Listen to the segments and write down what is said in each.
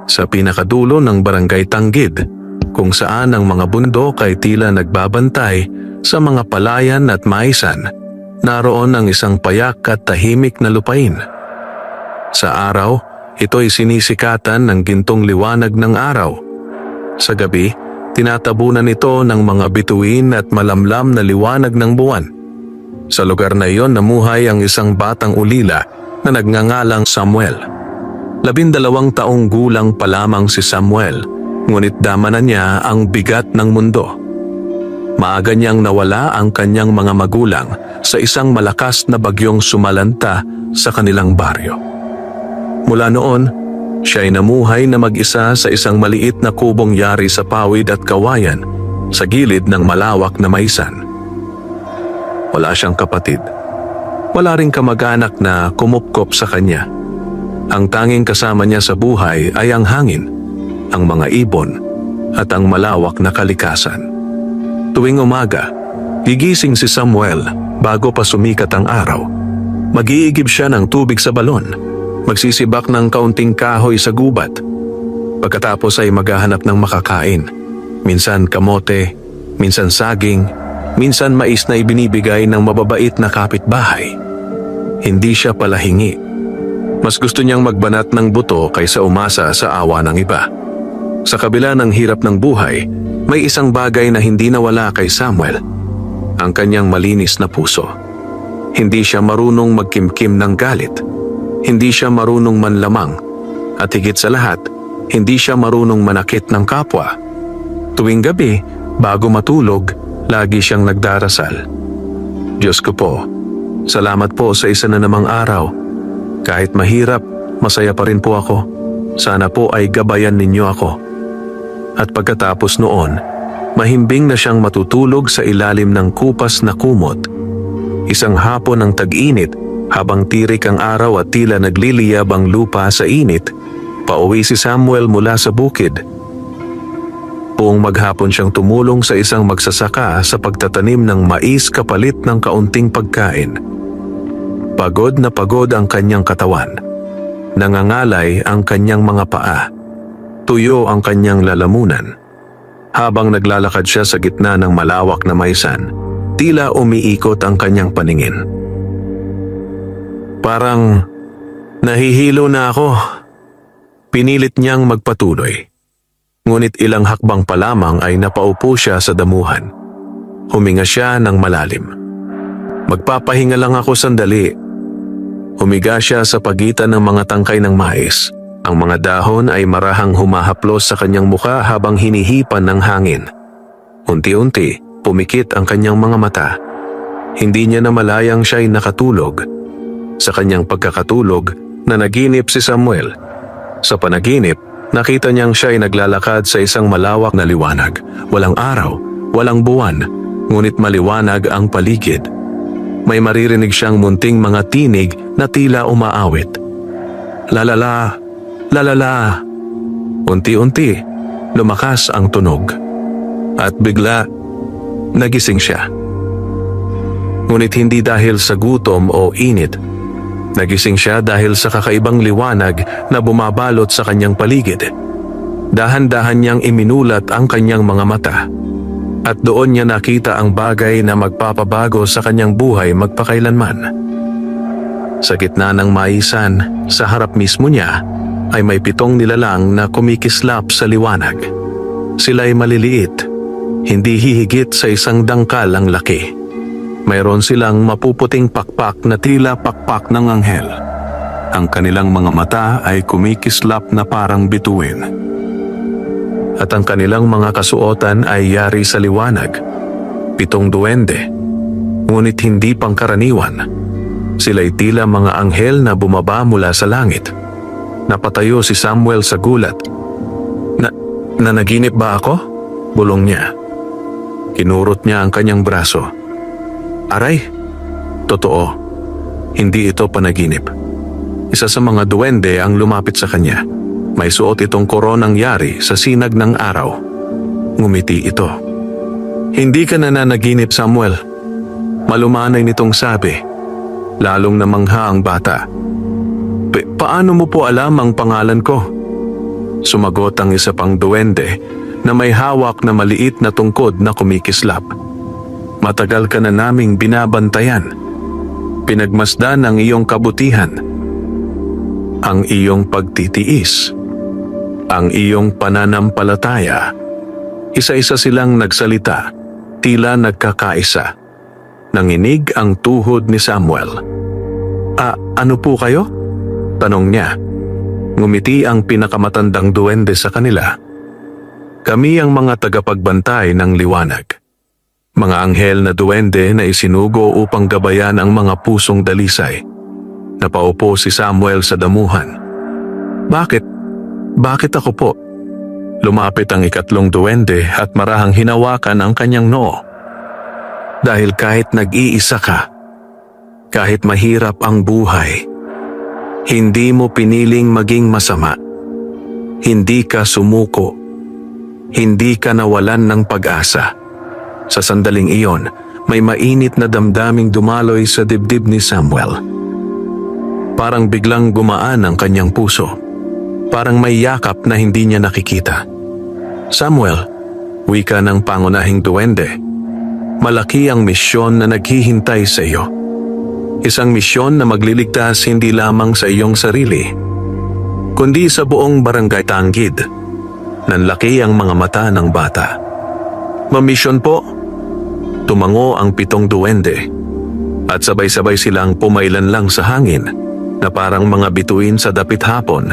sa pinakadulo ng barangay Tanggid, kung saan ang mga bundok ay tila nagbabantay sa mga palayan at maisan. Naroon ang isang payak at tahimik na lupain. Sa araw, ito'y sinisikatan ng gintong liwanag ng araw. Sa gabi, tinatabunan ito ng mga bituin at malamlam na liwanag ng buwan. Sa lugar na iyon namuhay ang isang batang ulila na nagngangalang Samuel. 12 taong gulang pa lamang si Samuel, ngunit dama na niya ang bigat ng mundo. Maaga niyang nawala ang kanyang mga magulang sa isang malakas na bagyong sumalanta sa kanilang baryo. Mula noon, siya ay namuhay na mag-isa sa isang maliit na kubong yari sa pawid at kawayan sa gilid ng malawak na maisan. Wala siyang kapatid. Wala ring kamag-anak na kumupkop sa kanya. Ang tanging kasama niya sa buhay ay ang hangin, ang mga ibon at ang malawak na kalikasan. Tuwing umaga, gigising si Samuel bago pa sumikat ang araw. Mag-iigib siya ng tubig sa balon, magsisibak ng kaunting kahoy sa gubat. Pagkatapos ay maghahanap ng makakain. Minsan kamote, minsan saging, minsan mais na ibinibigay ng mababait na kapitbahay. Hindi siya palahingi. Mas gusto niyang magbanat ng buto kaysa umasa sa awa ng iba. Sa kabila ng hirap ng buhay, may isang bagay na hindi nawala kay Samuel, ang kanyang malinis na puso. Hindi siya marunong magkimkim ng galit. Hindi siya marunong manlamang. At higit sa lahat, hindi siya marunong manakit ng kapwa. Tuwing gabi, bago matulog, lagi siyang nagdarasal. Diyos ko po, salamat po sa isa na namang araw. Kahit mahirap, masaya pa rin po ako. Sana po ay gabayan ninyo ako. At pagkatapos noon, mahimbing na siyang matutulog sa ilalim ng kupas na kumot. Isang hapon ng tag-init, habang tirik ang araw at tila nagliliyab ang lupa sa init, pauwi si Samuel mula sa bukid. Buong maghapon siyang tumulong sa isang magsasaka sa pagtatanim ng mais kapalit ng kaunting pagkain. Pagod na pagod ang kanyang katawan. Nangangalay ang kanyang mga paa. Tuyo ang kanyang lalamunan. Habang naglalakad siya sa gitna ng malawak na maisan, tila umiikot ang kanyang paningin. Parang nahihilo na ako. Pinilit niyang magpatuloy. Ngunit ilang hakbang pa lamang ay napaupo siya sa damuhan. Huminga siya ng malalim. Magpapahinga lang ako sandali. Humiga siya sa pagitan ng mga tangkay ng mais. Ang mga dahon ay marahang humahaplos sa kanyang muka habang hinihipan ng hangin. Unti-unti, pumikit ang kanyang mga mata. Hindi niya namalayang siya'y nakatulog. Sa kanyang pagkakatulog, nanaginip si Samuel. Sa panaginip, nakita niyang siya'y naglalakad sa isang malawak na liwanag. Walang araw, walang buwan, ngunit maliwanag ang paligid. May maririnig siyang munting mga tinig na tila umaawit. Lalala, lalala. Unti-unti, lumakas ang tunog. At bigla, nagising siya. Ngunit hindi dahil sa gutom o init. Nagising siya dahil sa kakaibang liwanag na bumabalot sa kanyang paligid. Dahan-dahan niyang iminulat ang kanyang mga mata. At doon niya nakita ang bagay na magpapabago sa kanyang buhay magpakailanman. Sa gitna ng maisan, sa harap mismo niya, ay may 7 nilalang na kumikislap sa liwanag. Sila'y maliliit, hindi hihigit sa isang dangkal ang laki. Mayroon silang mapuputing pakpak na tila pakpak ng anghel. Ang kanilang mga mata ay kumikislap na parang bituin. At ang kanilang mga kasuotan ay yari sa liwanag. 7 duwende, ngunit hindi pangkaraniwan. Sila'y tila mga anghel na bumaba mula sa langit. Napatayo si Samuel sa gulat. Nanaginip ba ako? Bulong niya. Kinurot niya ang kanyang braso. Aray, totoo. Hindi ito panaginip. Isa sa mga duwende ang lumapit sa kanya. May suot itong koronang yari sa sinag ng araw. Ngumiti ito. Hindi ka nananaginip, Samuel. Malumanay nitong sabi. Lalong namangha ang bata. Paano mo po alam ang pangalan ko? Sumagot ang isa pang duwende na may hawak na maliit na tungkod na kumikislap. Matagal ka na naming binabantayan. Pinagmasdan ang iyong kabutihan, ang iyong pagtitiis, ang iyong pananampalataya. Isa-isa silang nagsalita, tila nagkakaisa. Nanginig ang tuhod ni Samuel. Ano po kayo? Tanong niya. Ngumiti ang pinakamatandang duwende sa kanila. Kami ang mga tagapagbantay ng liwanag. Mga anghel na duwende na isinugo upang gabayan ang mga pusong dalisay. Napaupo si Samuel sa damuhan. Bakit? Bakit ako po? Lumapit ang ikatlong duwende at marahang hinawakan ang kanyang noo. Dahil kahit nag-iisa ka, kahit mahirap ang buhay, hindi mo piniling maging masama. Hindi ka sumuko. Hindi ka nawalan ng pag-asa. Sa sandaling iyon, may mainit na damdaming dumaloy sa dibdib ni Samuel. Parang biglang gumaan ang kanyang puso. Parang may yakap na hindi niya nakikita. Samuel, wika ng pangunahing duwende, malaki ang misyon na naghihintay sa iyo. Isang misyon na magliligtas hindi lamang sa iyong sarili, kundi sa buong barangay Tanggid. Nanlaki ang mga mata ng bata. Mamisyon po. Tumango ang 7 duwende at sabay-sabay silang pumailan lang sa hangin na parang mga bituin sa dapit hapon.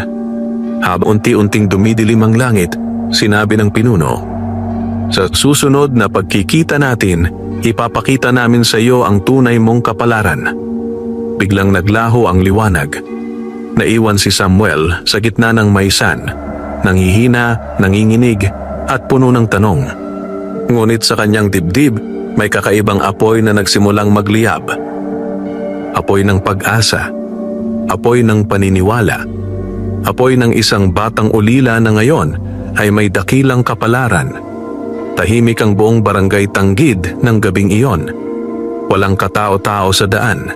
Habang unti-unting dumidilim ang langit, sinabi ng pinuno, sa susunod na pagkikita natin, ipapakita namin sa iyo ang tunay mong kapalaran. Biglang naglaho ang liwanag. Naiwan si Samuel sa gitna ng maisan, nanghihina, nanginginig at puno ng tanong. Ngunit sa kanyang dibdib, may kakaibang apoy na nagsimulang magliyab. Apoy ng pag-asa, apoy ng paniniwala, apoy ng isang batang ulila na ngayon ay may dakilang kapalaran. Tahimik ang buong barangay Tanggid ng gabing iyon. Walang katao-tao sa daan.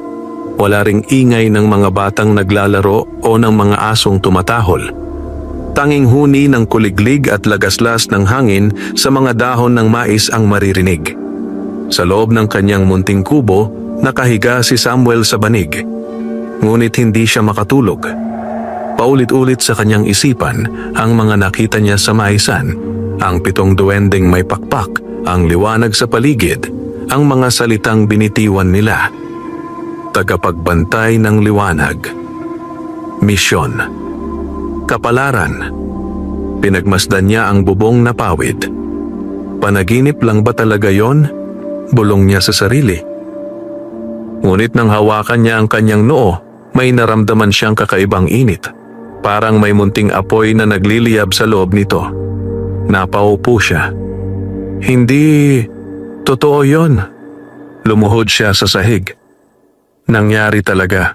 Wala ring ingay ng mga batang naglalaro o ng mga asong tumatahol. Tanging huni ng kuliglig at lagaslas ng hangin sa mga dahon ng mais ang maririnig. Sa loob ng kanyang munting kubo, nakahiga si Samuel sa banig. Ngunit hindi siya makatulog. Paulit-ulit sa kanyang isipan ang mga nakita niya sa maisan, ang 7 duwendeng may pakpak, ang liwanag sa paligid, ang mga salitang binitiwan nila. Tagapagbantay ng liwanag. Misyon. Kapalaran. Pinagmasdan niya ang bubong na pawid. Panaginip lang ba talaga yon? Bulong niya sa sarili. Ngunit nang hawakan niya ang kanyang noo, may naramdaman siyang kakaibang init. Parang may munting apoy na nagliliyab sa loob nito. Napaupo siya. Hindi totoo yon. Lumuhod siya sa sahig. Nangyari talaga.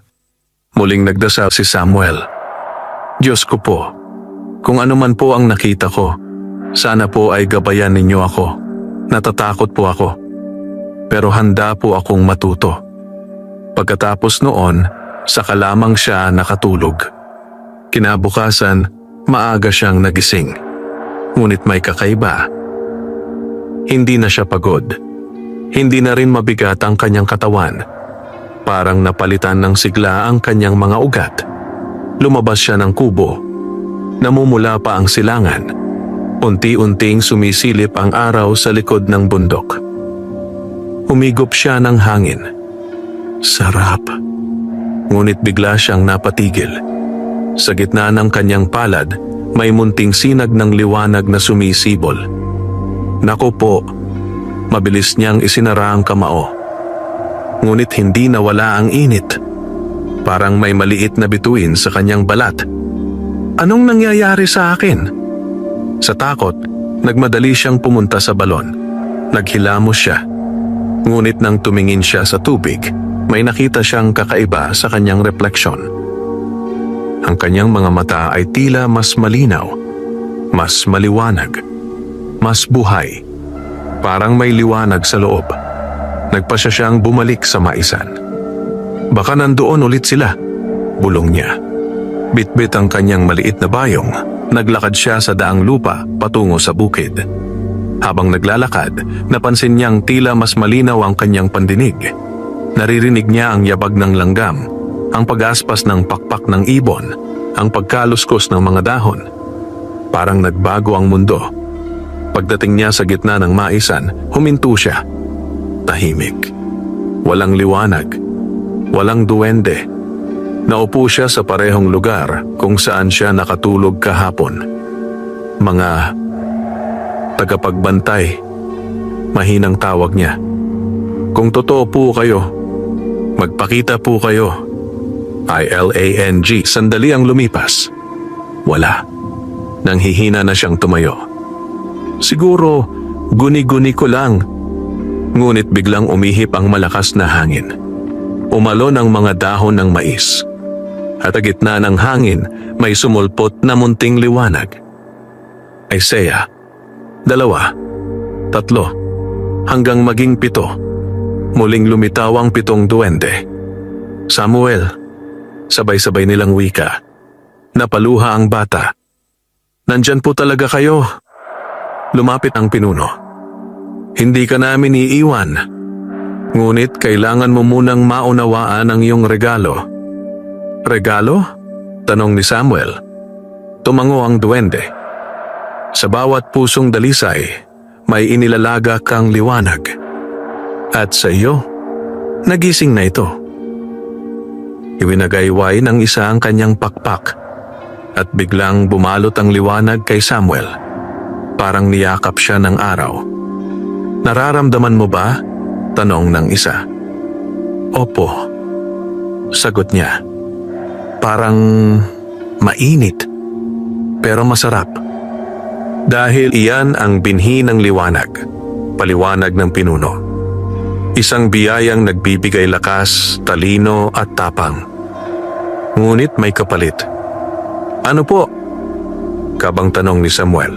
Muling nagdasal si Samuel. Diyos ko po, kung ano man po ang nakita ko, sana po ay gabayan ninyo ako. Natatakot po ako. Pero handa po akong matuto. Pagkatapos noon, saka lamang siya nakatulog. Kinabukasan, maaga siyang nagising. Ngunit may kakaiba. Hindi na siya pagod. Hindi na rin mabigat ang kanyang katawan. Parang napalitan ng sigla ang kanyang mga ugat. Lumabas siya ng kubo. Namumula pa ang silangan. Unti-unting sumisilip ang araw sa likod ng bundok. Humigop siya ng hangin. Sarap. Ngunit bigla siyang napatigil. Sa gitna ng kanyang palad, may munting sinag ng liwanag na sumisibol. Naku po, mabilis niyang isinara ang kamao. Ngunit hindi nawala ang init. Parang may maliit na bituin sa kanyang balat. Anong nangyayari sa akin? Sa takot, nagmadali siyang pumunta sa balon. Naghilamos siya. Ngunit nang tumingin siya sa tubig, may nakita siyang kakaiba sa kanyang refleksyon. Ang kanyang mga mata ay tila mas malinaw, mas maliwanag, mas buhay. Parang may liwanag sa loob. Nagpasya siyang bumalik sa maisan. Baka nandoon ulit sila, bulong niya. Bitbit ang kanyang maliit na bayong, naglakad siya sa daang lupa patungo sa bukid. Habang naglalakad, napansin niyang tila mas malinaw ang kanyang pandinig. Naririnig niya ang yabag ng langgam, ang pag-aspas ng pakpak ng ibon, ang pagkaluskos ng mga dahon. Parang nagbago ang mundo. Pagdating niya sa gitna ng maisan, huminto siya. Tahimik. Walang liwanag. Walang duwende. Naupo siya sa parehong lugar kung saan siya nakatulog kahapon. Mga tagapagbantay. Mahinang tawag niya. Kung totoo po kayo, magpakita po kayo. ILANG. Sandali ang lumipas. Wala. Nanghihina na siyang tumayo. Siguro, guni-guni ko lang. Ngunit biglang umihip ang malakas na hangin. Umalon ang mga dahon ng mais. At sa gitna ng hangin, may sumulpot na munting liwanag. Isaiah, 2, 3, hanggang maging 7. Muling lumitaw ang 7 duwende. Samuel, sabay-sabay nilang wika. Napaluha ang bata. Nandyan po talaga kayo. Lumapit ang pinuno. Hindi ka namin iiwan. Ngunit kailangan mo munang maunawaan ang iyong regalo. Regalo? Tanong ni Samuel. Tumango ang duwende. Sa bawat pusong dalisay, may inilalaga kang liwanag. At sa iyo, nagising na ito. Iwinagayway ng isa ang kanyang pakpak at biglang bumalot ang liwanag kay Samuel. Parang niyakap siya ng araw. Nararamdaman mo ba? Tanong ng isa. Opo, sagot niya. Parang mainit, pero masarap. Dahil iyan ang binhi ng liwanag, paliwanag ng pinuno. Isang biyayang nagbibigay lakas, talino at tapang. Ngunit may kapalit. Ano po? Kabang tanong ni Samuel.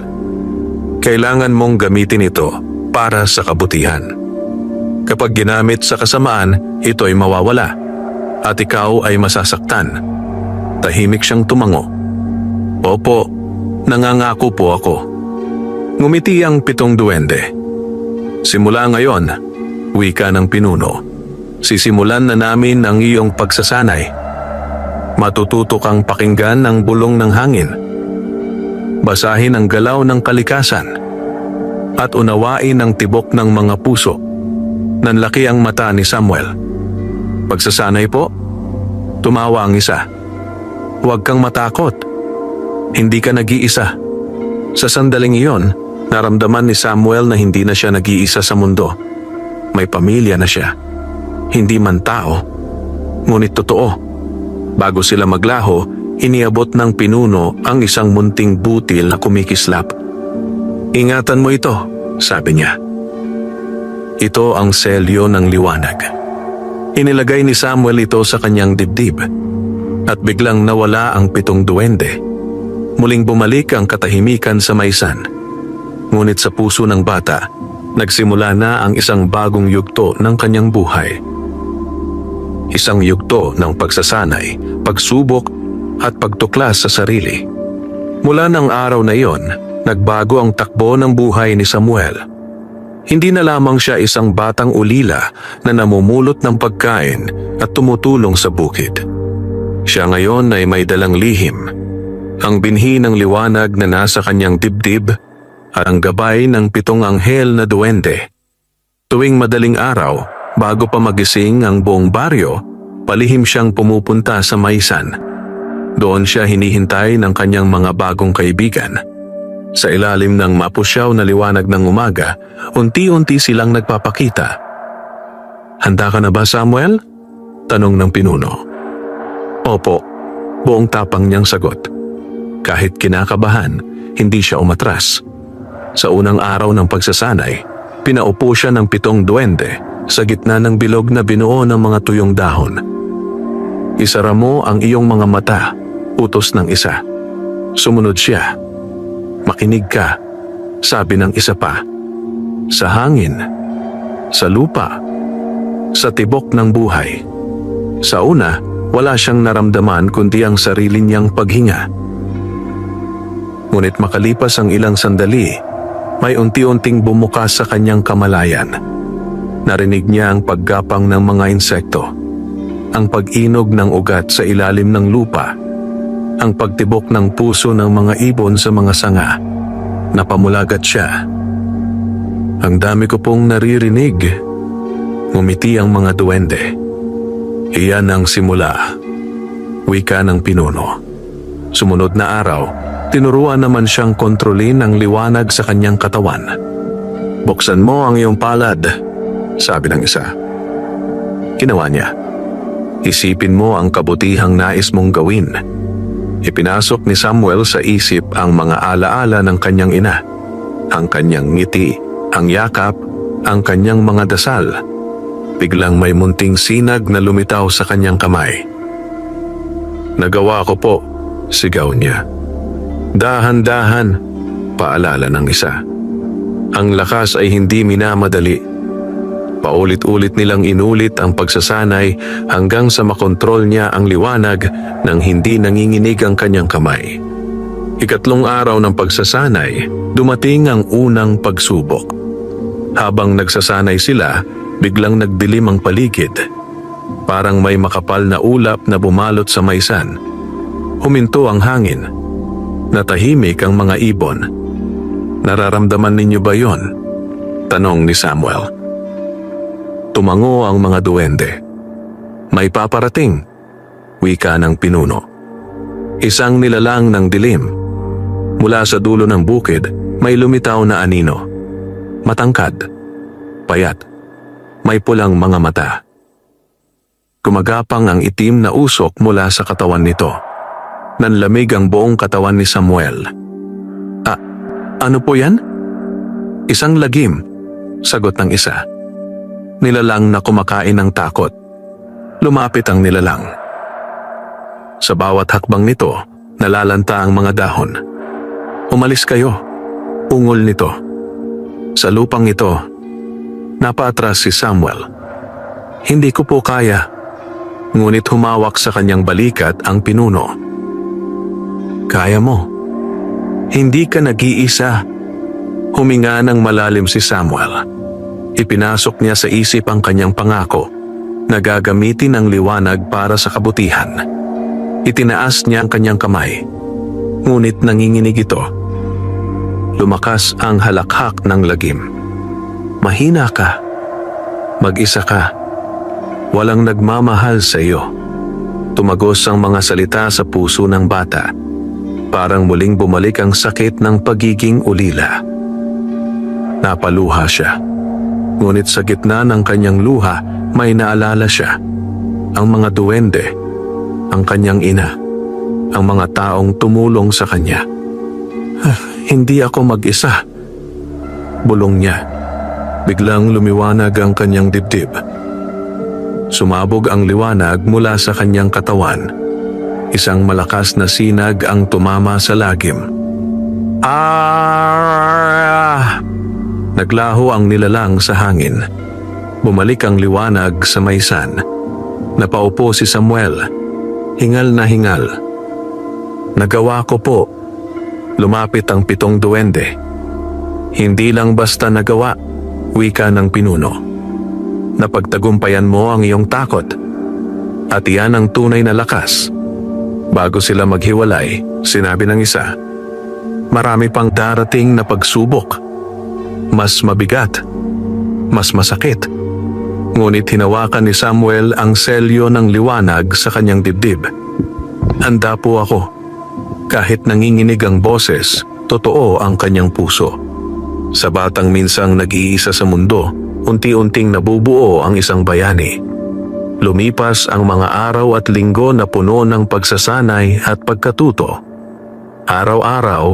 Kailangan mong gamitin ito para sa kabutihan. Kapag ginamit sa kasamaan, ito'y mawawala at ikaw ay masasaktan. Tahimik siyang tumango. Opo, nangangako po ako. Ngumiti ang 7 duwende. Simula ngayon, wika ng pinuno, sisimulan na namin ang iyong pagsasanay. Matututo kang pakinggan ang bulong ng hangin. Basahin ang galaw ng kalikasan. At unawain ang tibok ng mga puso. Nanlaki ang mata ni Samuel. Pagsasanay po? Tumawa ang isa. Huwag kang matakot. Hindi ka nag-iisa. Sa sandaling iyon, naramdaman ni Samuel na hindi na siya nag-iisa sa mundo. May pamilya na siya. Hindi man tao, ngunit totoo. Bago sila maglaho, iniabot ng pinuno ang isang munting butil na kumikislap. Ingatan mo ito, sabi niya. Ito ang selyo ng liwanag. Inilagay ni Samuel ito sa kanyang dibdib. At biglang nawala ang 7 duwende. Muling bumalik ang katahimikan sa maisan. Ngunit sa puso ng bata, nagsimula na ang isang bagong yugto ng kanyang buhay. Isang yugto ng pagsasanay, pagsubok at pagtuklas sa sarili. Mula ng araw na iyon, nagbago ang takbo ng buhay ni Samuel. Hindi na lamang siya isang batang ulila na namumulot ng pagkain at tumutulong sa bukid. Siya ngayon ay may dalang lihim, ang binhi ng liwanag na nasa kanyang dibdib at ang gabay ng 7 anghel na duwende. Tuwing madaling araw, bago pa magising ang buong baryo, palihim siyang pumupunta sa maisan. Doon siya hinihintay ng kanyang mga bagong kaibigan. Sa ilalim ng mapusyaw na liwanag ng umaga, unti-unti silang nagpapakita. Handa ka na ba, Samuel? Tanong ng pinuno. Opo, buong tapang niyang sagot. Kahit kinakabahan, hindi siya umatras. Sa unang araw ng pagsasanay, pinaupo siya ng 7 duwende sa gitna ng bilog na binuo ng mga tuyong dahon. Isara mo ang iyong mga mata, utos ng isa. Sumunod siya. Makinig ka, sabi ng isa pa. Sa hangin, sa lupa, sa tibok ng buhay. Sa una, Wala siyang naramdaman kundi ang sarili niyang paghinga. Ngunit makalipas ang ilang sandali, may unti-unting bumukas sa kanyang kamalayan. Narinig niya ang paggapang ng mga insekto, ang pag-inog ng ugat sa ilalim ng lupa, ang pagtibok ng puso ng mga ibon sa mga sanga. Napamulagat siya. Ang dami ko pong naririnig. Ngumiti ang mga duwende. Iyan ang simula. Wika ng pinuno. Sumunod na araw, tinuruan naman siyang kontrolin ang liwanag sa kanyang katawan. Buksan mo ang iyong palad, sabi ng isa. Ginawa niya. Isipin mo ang kabutihang nais mong gawin. Ipinasok ni Samuel sa isip ang mga alaala ng kanyang ina, ang kanyang ngiti, ang yakap, ang kanyang mga dasal. Biglang may munting sinag na lumitaw sa kanyang kamay. Nagawa ko po, sigaw niya. Dahan-dahan, paalala ng isa. Ang lakas ay hindi minamadali. Paulit-ulit nilang inulit ang pagsasanay hanggang sa makontrol niya ang liwanag nang hindi nanginginig ang kanyang kamay. Ikatlong araw ng pagsasanay, dumating ang unang pagsubok. Habang nagsasanay sila, biglang nagdilim ang paligid. Parang may makapal na ulap na bumalot sa maysan. Huminto ang hangin. Natahimik ang mga ibon. Nararamdaman ninyo ba yon? Tanong ni Samuel. Tumango ang mga duwende. May paparating, wika ng pinuno. Isang nilalang ng dilim. Mula sa dulo ng bukid, may lumitaw na anino. Matangkad, payat, may pulang mga mata. Gumagapang ang itim na usok mula sa katawan nito. Nanlamig ang buong katawan ni Samuel. Ano po yan? Isang lagim, sagot ng isa. Nilalang na kumakain ng takot. Lumapit ang nilalang. Sa bawat hakbang nito, nalalanta ang mga dahon. Umalis kayo, ungol nito. Sa lupang ito, napaatras si Samuel. Hindi ko po kaya, ngunit humawak sa kanyang balikat ang pinuno. Kaya mo. Hindi ka nag-iisa. Huminga ng malalim si Samuel. Ipinasok niya sa isip ang kanyang pangako na gagamitin ang liwanag para sa kabutihan. Itinaas niya ang kanyang kamay. Ngunit nanginginig ito. Lumakas ang halakhak ng lagim. Mahina ka. Mag-isa ka. Walang nagmamahal sa iyo. Tumagos ang mga salita sa puso ng bata. Parang muling bumalik ang sakit ng pagiging ulila. Napaluha siya. Ngunit sa gitna ng kanyang luha, may naalala siya. Ang mga duwende, ang kanyang ina, ang mga taong tumulong sa kanya. Hindi ako mag-isa. Bulong niya. Biglang lumiwanag ang kanyang dibdib. Sumabog ang liwanag mula sa kanyang katawan. Isang malakas na sinag ang tumama sa lagim. Naglaho ang nilalang sa hangin. Bumalik ang liwanag sa maysan. Napaupo si Samuel. Hingal na hingal. Nagawa ko po. Lumapit ang 7 duwende. Hindi lang basta nagawa, wika ng pinuno. Napagtagumpayan mo ang iyong takot. At iyan ang tunay na lakas. Bago sila maghiwalay, sinabi ng isa, marami pang darating na pagsubok. Mas mabigat, mas masakit. Ngunit hinawakan ni Samuel ang selyo ng liwanag sa kanyang dibdib. Handa po ako. Kahit nanginginig ang boses, totoo ang kanyang puso. Sa batang minsang nag-iisa sa mundo, unti-unting nabubuo ang isang bayani. Lumipas ang mga araw at linggo na puno ng pagsasanay at pagkatuto. Araw-araw,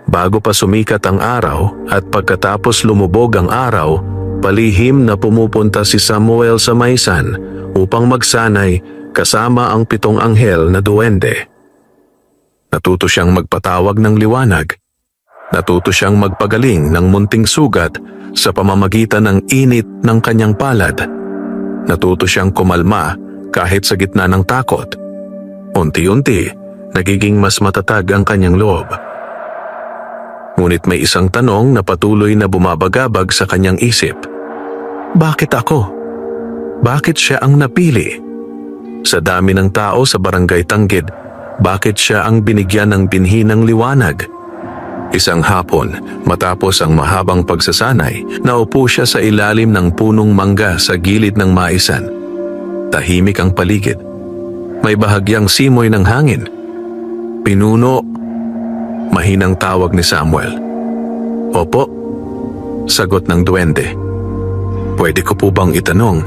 bago pa sumikat ang araw at pagkatapos lumubog ang araw, palihim na pumupunta si Samuel sa maysan upang magsanay kasama ang 7 anghel na duwende. Natuto siyang magpatawag ng liwanag. Natuto siyang magpagaling ng munting sugat sa pamamagitan ng init ng kanyang palad. Natuto siyang kumalma kahit sa gitna ng takot Unti-unti, nagiging mas matatag ang kanyang loob. Ngunit may isang tanong na patuloy na bumabagabag sa kanyang isip. Bakit ako? Bakit siya ang napili? Sa dami ng tao sa barangay Tanggid, bakit siya ang binigyan ng binhi ng liwanag? Isang hapon, matapos ang mahabang pagsasanay, naupo siya sa ilalim ng punong mangga sa gilid ng maisan. Tahimik ang paligid. May bahagyang simoy ng hangin. Pinuno. Mahinang tawag ni Samuel. Opo, sagot ng duwende. Pwede ko po bang itanong,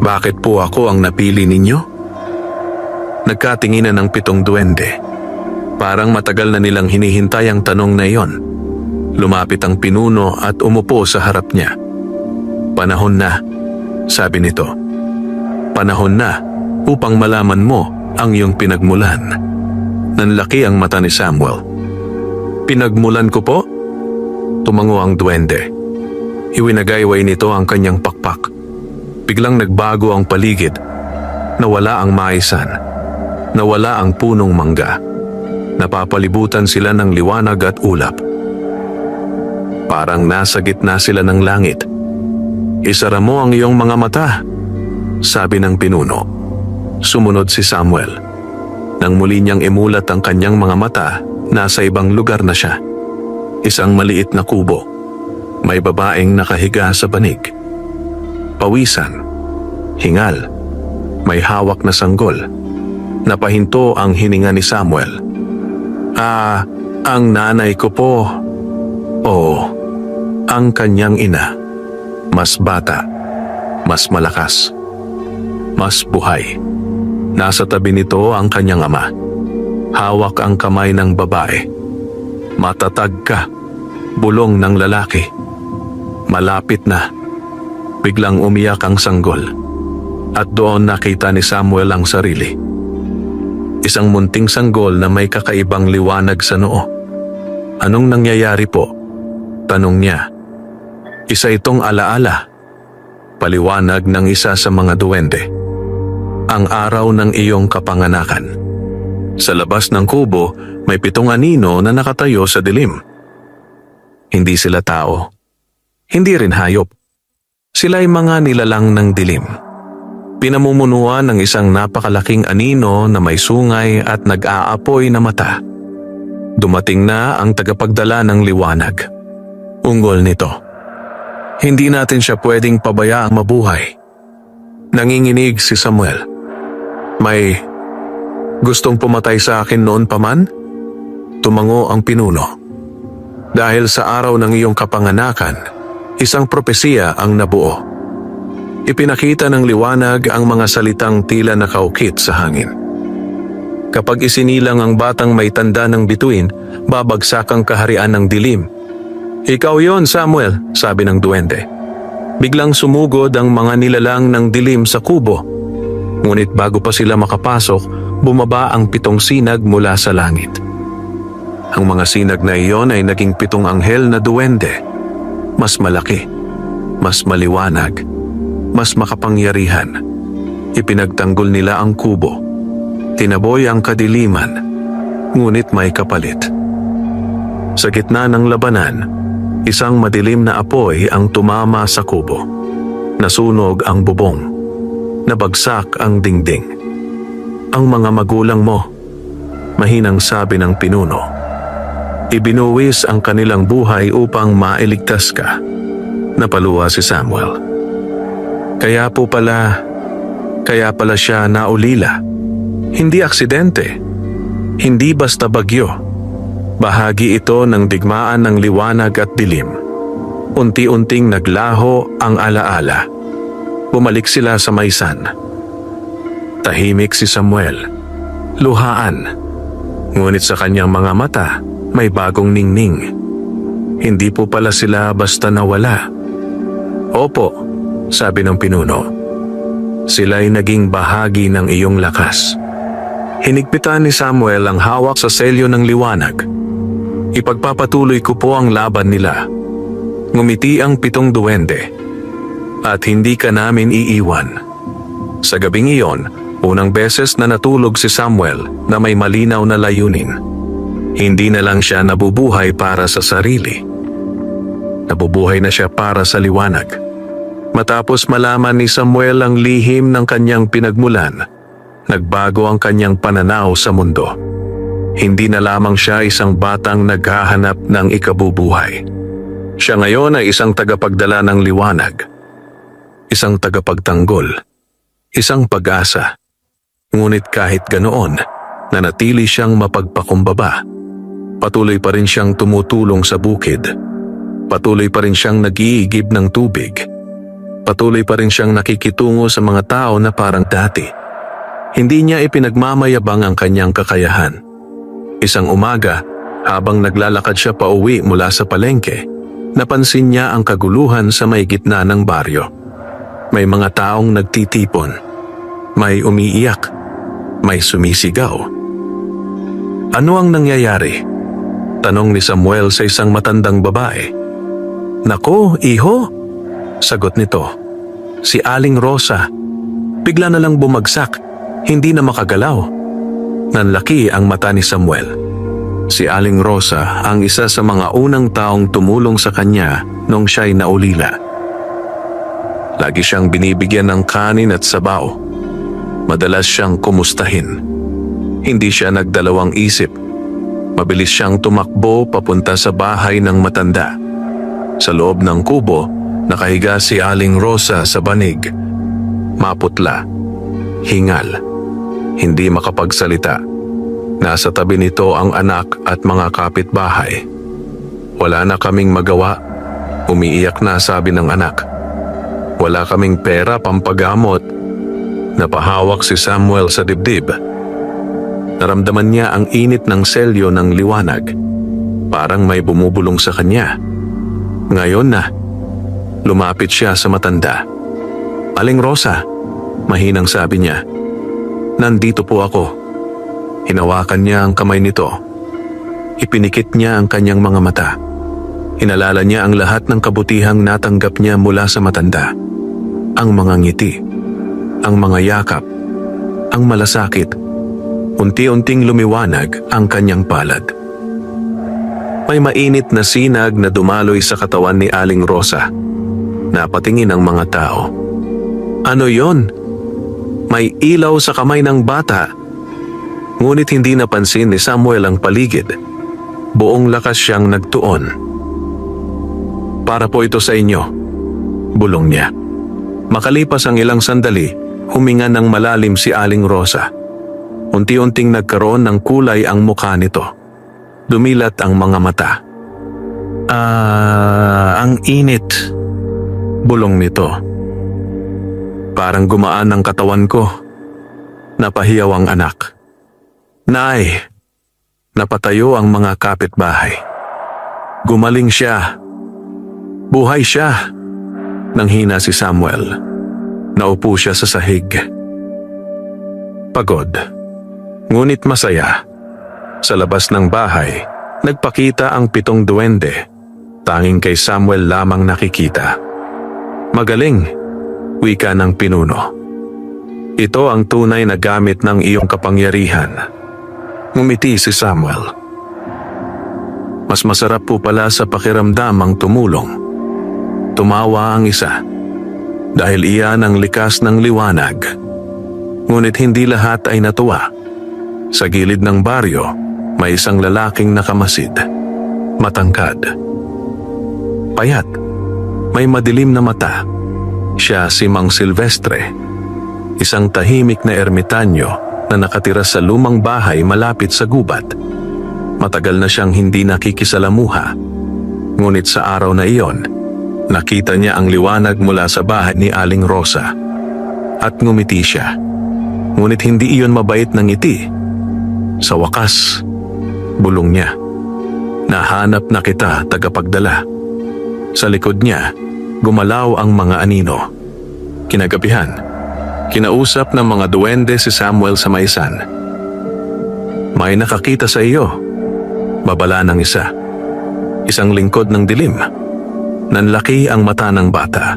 bakit po ako ang napili ninyo? Nagkatinginan ng 7 duwende. Parang matagal na nilang hinihintay ang tanong na iyon. Lumapit ang pinuno at umupo sa harap niya. Panahon na, sabi nito. Panahon na upang malaman mo ang iyong pinagmulan. Nanlaki ang mata ni Samuel. Pinagmulan ko po? Tumango ang duwende. Iwinagayway nito ang kanyang pakpak. Biglang nagbago ang paligid. Nawala ang maisan. Nawala ang punong mangga. Napapalibutan sila ng liwanag at ulap. Parang nasa gitna sila ng langit. Isara mo ang iyong mga mata, sabi ng pinuno. Sumunod si Samuel. Nang muli niyang imulat ang kanyang mga mata, nasa ibang lugar na siya. Isang maliit na kubo. May babaeng nakahiga sa banig. Pawisan. Hingal. May hawak na sanggol. Napahinto ang hininga ni Samuel. Ang nanay ko po. Oo, ang kanyang ina. Mas bata, mas malakas, mas buhay. Nasa tabi nito ang kanyang ama. Hawak ang kamay ng babae. Matatag ka, bulong ng lalaki. Malapit na. Biglang umiyak ang sanggol. At doon nakita ni Samuel ang sarili. Isang munting sanggol na may kakaibang liwanag sa noo. Anong nangyayari po? Tanong niya. Isa itong alaala. Paliwanag ng isa sa mga duwende. Ang araw ng iyong kapanganakan. Sa labas ng kubo, may 7 anino na nakatayo sa dilim. Hindi sila tao. Hindi rin hayop. Sila'y mga nilalang ng dilim. Pinamumunuan ng isang napakalaking anino na may sungay at nag-aapoy na mata. Dumating na ang tagapagdala ng liwanag. Unggol nito. Hindi natin siya pwedeng pabayaang mabuhay. Nanginginig si Samuel. May gustong pumatay sa akin noon pa man? Tumango ang pinuno. Dahil sa araw ng iyong kapanganakan, isang propesiya ang nabuo. Ipinakita ng liwanag ang mga salitang tila nakaukit sa hangin. Kapag isinilang ang batang may tanda ng bituin, babagsak ang kaharian ng dilim. Ikaw yon, Samuel, sabi ng duwende. Biglang sumugod ang mga nilalang ng dilim sa kubo. Ngunit bago pa sila makapasok, bumaba ang 7 sinag mula sa langit. Ang mga sinag na iyon ay naging 7 anghel na duwende. Mas malaki, mas maliwanag, mas makapangyarihan. Ipinagtanggol nila ang kubo. Tinaboy ang kadiliman, ngunit may kapalit. Sa gitna ng labanan, isang madilim na apoy ang tumama sa kubo. Nasunog ang bubong. Nabagsak ang dingding. Ang mga magulang mo, mahinang sabi ng pinuno. Ibinuwis ang kanilang buhay upang mailigtas ka. Napaluha si Samuel. Kaya pala siya naulila. Hindi aksidente. Hindi basta bagyo. Bahagi ito ng digmaan ng liwanag at dilim. Unti-unting naglaho ang alaala. Bumalik sila sa maisan. Tahimik si Samuel. Luhaan. Ngunit sa kanyang mga mata, may bagong ningning. Hindi po pala sila basta nawala. Opo, sabi ng pinuno. Sila'y naging bahagi ng iyong lakas. Hinigpitan ni Samuel ang hawak sa selyo ng liwanag. Ipagpapatuloy ko po ang laban nila. Ngumiti ang 7 duwende. At hindi ka namin iiwan. Sa gabing iyon, Unang beses na natulog si Samuel na may malinaw na layunin. Hindi na lang siya nabubuhay para sa sarili. Nabubuhay na siya para sa liwanag. Matapos malaman ni Samuel ang lihim ng kanyang pinagmulan, nagbago ang kanyang pananaw sa mundo. Hindi na lamang siya isang batang naghahanap ng ikabubuhay. Siya ngayon ay isang tagapagdala ng liwanag, isang tagapagtanggol, isang pag-asa. Ngunit kahit ganoon, nanatili siyang mapagpakumbaba. Patuloy pa rin siyang tumutulong sa bukid. Patuloy pa rin siyang nag-iigib ng tubig. Patuloy pa rin siyang nakikitungo sa mga tao na parang dati. Hindi niya ipinagmamayabang ang kanyang kakayahan. Isang umaga, habang naglalakad siya pauwi mula sa palengke, napansin niya ang kaguluhan sa may gitna ng baryo. May mga taong nagtitipon. May umiiyak. May sumisigaw. Ano ang nangyayari? Tanong ni Samuel sa isang matandang babae. Nako, iho, sagot nito. Si Aling Rosa. Bigla na lang bumagsak. Hindi na makagalaw. Nanlaki ang mata ni Samuel. Si Aling Rosa ang isa sa mga unang taong tumulong sa kanya nung siya'y naulila. Lagi siyang binibigyan ng kanin at sabaw. Madalas siyang kumustahin. Hindi siya nagdalawang isip. Mabilis siyang tumakbo papunta sa bahay ng matanda. Sa loob ng kubo, nakahiga si Aling Rosa sa banig. Maputla. Hingal. Hindi makapagsalita. Nasa tabi nito ang anak at mga kapitbahay. Wala na kaming magawa. Umiiyak na, sabi ng anak. Wala kaming pera pampagamot. Napahawak si Samuel sa dibdib. Naramdaman niya ang init ng selyo ng liwanag. Parang may bumubulong sa kanya. Ngayon na, lumapit siya sa matanda. Aling Rosa, mahinang sabi niya. Nandito po ako. Hinawakan niya ang kamay nito. Ipinikit niya ang kanyang mga mata. Inalala niya ang lahat ng kabutihang natanggap niya mula sa matanda. Ang mga ngiti, ang mga yakap, ang malasakit. Unti-unting lumiwanag ang kanyang palad. May mainit na sinag na dumaloy sa katawan ni Aling Rosa. Napatingin ang mga tao. Ano yon? May ilaw sa kamay ng bata. Ngunit hindi napansin ni Samuel ang paligid. Buong lakas siyang nagtuon. Para po ito sa inyo, bulong niya. Makalipas ang ilang sandali, huminga ng malalim si Aling Rosa. Unti-unting nagkaroon ng kulay ang mukha nito. Dumilat ang mga mata. Ang init, bulong nito. Parang gumaan ang katawan ko. Napahiyaw ang anak. Nay, napatayo ang mga kapitbahay. Gumaling siya. Buhay siya. Nanghina si Samuel. Naupo siya sa sahig. Pagod. Ngunit masaya. Sa labas ng bahay, nagpakita ang 7 duwende. Tanging kay Samuel lamang nakikita. Magaling, wika ng pinuno. Ito ang tunay na gamit ng iyong kapangyarihan. Ngumiti si Samuel. Mas masarap po pala sa pakiramdam ang tumulong. Tumawa ang isa. Dahil iyan ang likas ng liwanag. Ngunit hindi lahat ay natuwa. Sa gilid ng baryo, may isang lalaking nakamasid. Matangkad. Payat. May madilim na mata. Siya si Mang Silvestre. Isang tahimik na ermitanyo na nakatira sa lumang bahay malapit sa gubat. Matagal na siyang hindi nakikisalamuha. Ngunit sa araw na iyon, nakita niya ang liwanag mula sa bahay ni Aling Rosa. At ngumiti siya. Ngunit hindi iyon mabait na ngiti. Sa wakas, bulong niya. Nahanap na kita, tagapagdala. Sa likod niya, gumalaw ang mga anino. Kinagabihan, kinausap ng mga duwende si Samuel sa maisan. May nakakita sa iyo. Babala ng isa. Isang lingkod ng dilim. Nanlaki ang mata ng bata.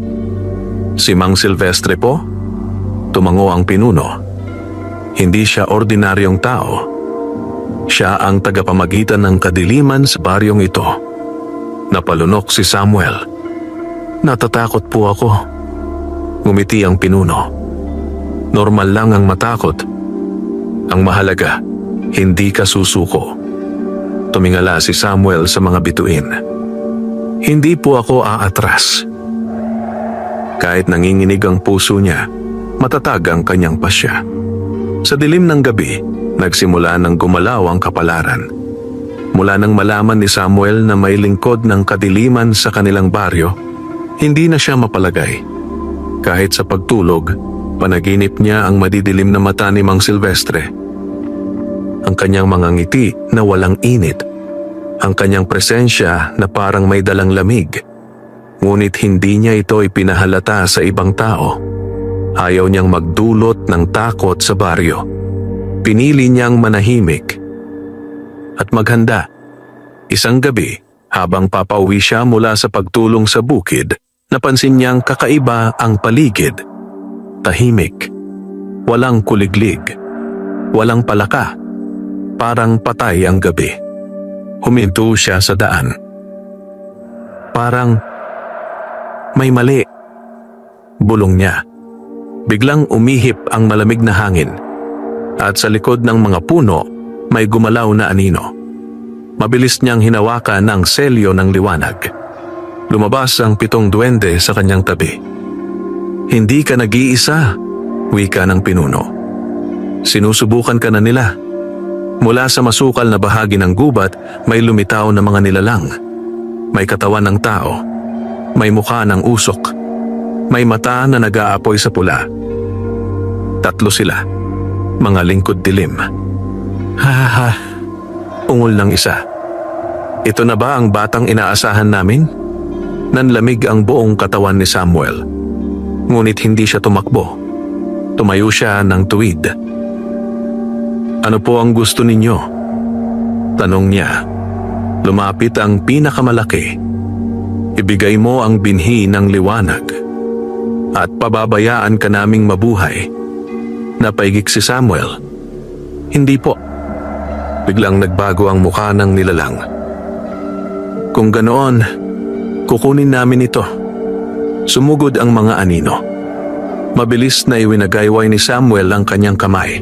Si Mang Silvestre po? Tumango ang pinuno. Hindi siya ordinaryong tao. Siya ang tagapamagitan ng kadiliman sa baryong ito. Napalunok si Samuel. Natatakot po ako. Ngumiti ang pinuno. Normal lang ang matakot. Ang mahalaga, hindi ka susuko. Tumingala si Samuel sa mga bituin. Hindi po ako aatras. Kahit nanginginig ang puso niya, matatag ang kanyang pasya. Sa dilim ng gabi, nagsimula ng gumalaw ang kapalaran. Mula nang malaman ni Samuel na may lingkod ng kadiliman sa kanilang baryo, hindi na siya mapalagay. Kahit sa pagtulog, panaginip niya ang madidilim na mata ni Mang Silvestre. Ang kanyang mga ngiti na walang init. Ang kanyang presensya na parang may dalang lamig. Ngunit hindi niya ito ipinahalata sa ibang tao. Ayaw niyang magdulot ng takot sa baryo. Pinili niyang manahimik at maghanda. Isang gabi, habang papauwi siya mula sa pagtulong sa bukid, napansin niyang kakaiba ang paligid. Tahimik, walang kuliglig, walang palaka, parang patay ang gabi. Huminto siya sa daan. Parang may mali. Bulong niya. Biglang umihip ang malamig na hangin at sa likod ng mga puno may gumalaw na anino. Mabilis niyang hinawakan ang selyo ng liwanag. Lumabas ang 7 duwende sa kanyang tabi. Hindi ka nag-iisa, wika ng pinuno. Sinusubukan ka na nila. Mula sa masukal na bahagi ng gubat, may lumitaw na mga nilalang. May katawan ng tao. May mukha ng usok. May mata na nag-aapoy sa pula. 3 sila. Mga lingkod dilim. Ha. Ungol ng isa. Ito na ba ang batang inaasahan namin? Nanlamig ang buong katawan ni Samuel. Ngunit hindi siya tumakbo. Tumayo siya ng tuwid. Ano po ang gusto ninyo? Tanong niya. Lumapit ang pinakamalaki. Ibigay mo ang binhi ng liwanag. At pababayaan ka naming mabuhay. Napaigik si Samuel. Hindi po. Biglang nagbago ang mukha ng nilalang. Kung ganoon, kukunin namin ito. Sumugod ang mga anino. Mabilis na iwinagayway ni Samuel ang kanyang kamay.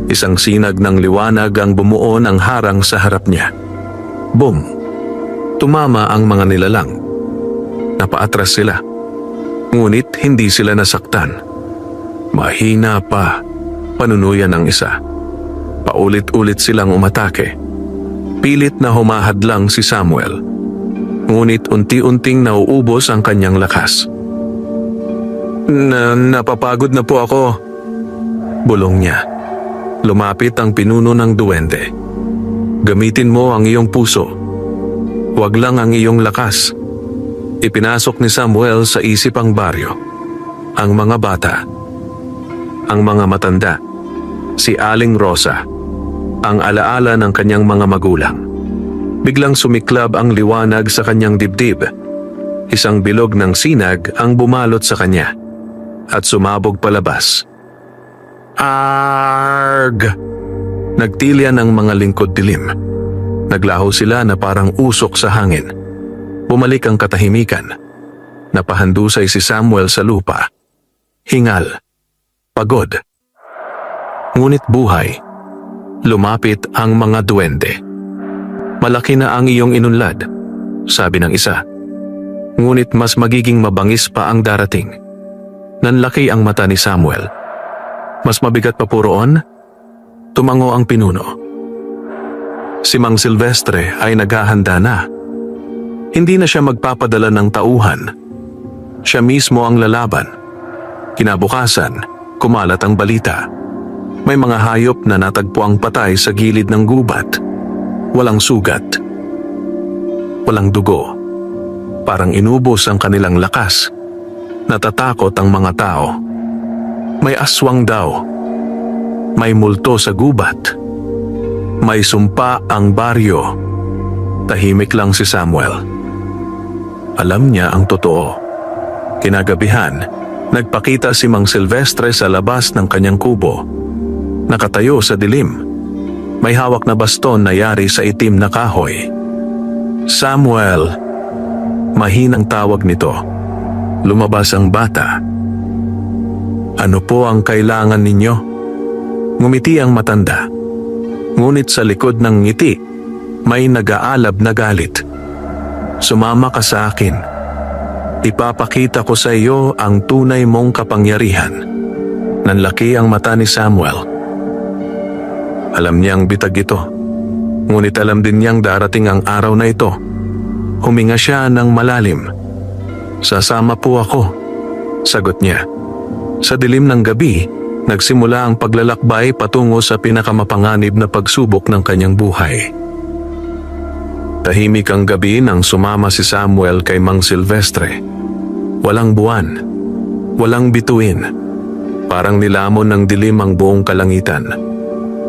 Isang sinag ng liwanag ang bumuo ng harang sa harap niya. Boom! Tumama ang mga nilalang. Napaatras sila. Ngunit hindi sila nasaktan. Mahina pa, panunuyan ng isa. Paulit-ulit silang umatake. Pilit na humahadlang si Samuel. Ngunit unti-unting nauubos ang kanyang lakas. Napapagod na po ako. Bulong niya. Lumapit ang pinuno ng duwende. Gamitin mo ang iyong puso. Huwag lang ang iyong lakas. Ipinasok ni Samuel sa isip ang baryo, ang mga bata, ang mga matanda, si Aling Rosa, ang alaala ng kanyang mga magulang. Biglang sumiklab ang liwanag sa kanyang dibdib. Isang bilog ng sinag ang bumalot sa kanya at sumabog palabas. Arg! Nagtilya ng mga lingkod dilim. Naglaho sila na parang usok sa hangin. Bumalik ang katahimikan. Napahandusay si Samuel sa lupa. Hingal. Pagod. Ngunit buhay. Lumapit ang mga duwende. Malaki na ang iyong inunlad, sabi ng isa. Ngunit mas magiging mabangis pa ang darating. Nanlaki ang mata ni Samuel. Mas mabigat pa po roon? Tumango ang pinuno. Si Mang Silvestre ay naghahanda na. Hindi na siya magpapadala ng tauhan. Siya mismo ang lalaban. Kinabukasan, kumalat ang balita. May mga hayop na natagpuang patay sa gilid ng gubat. Walang sugat. Walang dugo. Parang inubos ang kanilang lakas. Natatakot ang mga tao. May aswang daw. May multo sa gubat. May sumpa ang baryo. Tahimik lang si Samuel. Alam niya ang totoo. Kinagabihan, nagpakita si Mang Silvestre sa labas ng kanyang kubo. nakatayo sa dilim. May hawak na baston na yari sa itim na kahoy. "Samuel!" Mahinang tawag nito. Lumabas ang bata. "Ano po ang kailangan ninyo?" Ngumiti ang matanda. Ngunit sa likod ng ngiti, may nag-aalab na galit. "Sumama ka sa akin. Ipapakita ko sa iyo ang tunay mong kapangyarihan." Nanlaki ang mata ni Samuel. Alam niyang bitag ito. Ngunit alam din niyang darating ang araw na ito. Huminga siya ng malalim. "Sasama po ako," sagot niya. Sa dilim ng gabi, nagsimula ang paglalakbay patungo sa pinakamapanganib na pagsubok ng kanyang buhay. Tahimik ang gabi nang sumama si Samuel kay Mang Silvestre. Walang buwan, walang bituin. Parang nilamon ng dilim ang buong kalangitan.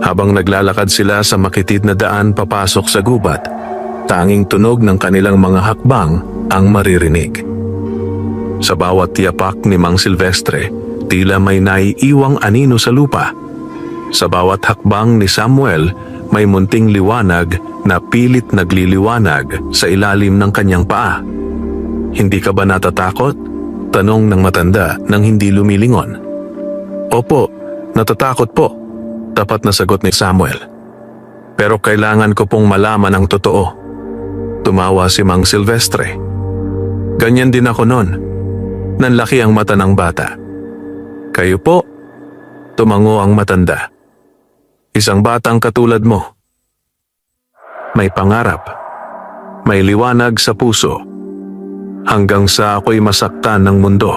Habang naglalakad sila sa makitid na daan papasok sa gubat, tanging tunog ng kanilang mga hakbang ang maririnig. Sa bawat tiyapak ni Mang Silvestre, tila may naiiwang anino sa lupa. Sa bawat hakbang ni Samuel, may munting liwanag na pilit nagliliwanag sa ilalim ng kanyang paa. "Hindi ka ba natatakot?" tanong ng matanda nang hindi lumilingon. "Opo, natatakot po," tapat na sagot ni Samuel. "Pero kailangan ko pong malaman ang totoo." Tumawa si Mang Silvestre. "Ganyan din ako noon." Nanlaki ang mata ng bata. "Kayo po?" Tumango ang matanda. "Isang batang katulad mo. May pangarap, may liwanag sa puso. Hanggang sa ako'y masaktan ng mundo."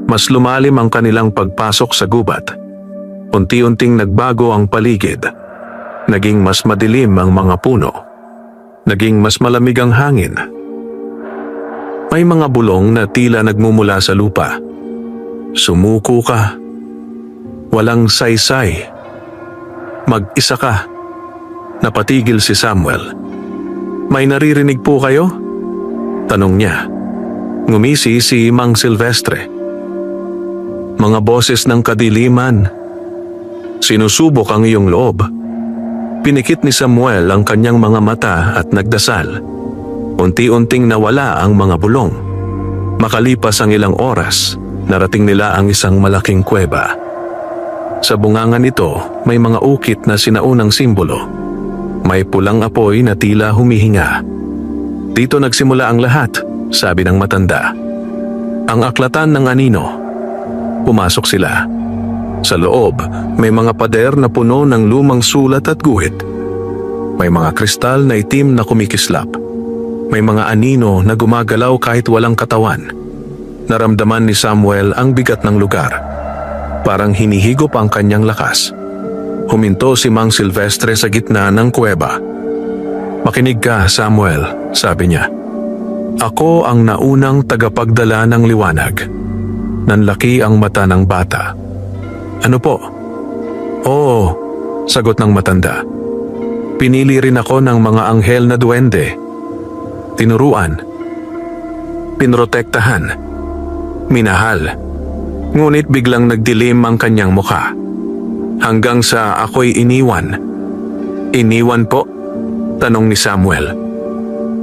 Mas lumalim ang kanilang pagpasok sa gubat. Unti-unting nagbago ang paligid. Naging mas madilim ang mga puno. Naging mas malamig ang hangin. May mga bulong na tila nagmumula sa lupa. "Sumuko ka. Walang saysay. Mag-isa ka." Napatigil si Samuel. "May naririnig po kayo?" tanong niya. Ngumisi si Mang Silvestre. "Mga boses ng kadiliman. Sinusubok ang iyong loob." Pinikit ni Samuel ang kanyang mga mata at nagdasal. Unti-unting nawala ang mga bulong. Makalipas ang ilang oras, narating nila ang isang malaking kuweba. Sa bungangan nito, may mga ukit na sinaunang simbolo. May pulang apoy na tila humihinga. "Dito nagsimula ang lahat," sabi ng matanda. "Ang aklatan ng anino." Pumasok sila. Sa loob, may mga pader na puno ng lumang sulat at guhit. May mga kristal na itim na kumikislap. May mga anino na gumagalaw kahit walang katawan. Naramdaman ni Samuel ang bigat ng lugar. Parang hinihigop ang kanyang lakas. Huminto si Mang Silvestre sa gitna ng kuweba. "Makinig ka, Samuel," sabi niya. "Ako ang naunang tagapagdala ng liwanag." Nanlaki ang mata ng bata. "Ano po?" "Oo," sagot ng matanda. "Pinili rin ako ng mga anghel na duwende. Tinuruan, pinrotektahan, minahal. Ngunit biglang nagdilim ang kanyang mukha. Hanggang sa ako'y iniwan." "Iniwan po?" tanong ni Samuel.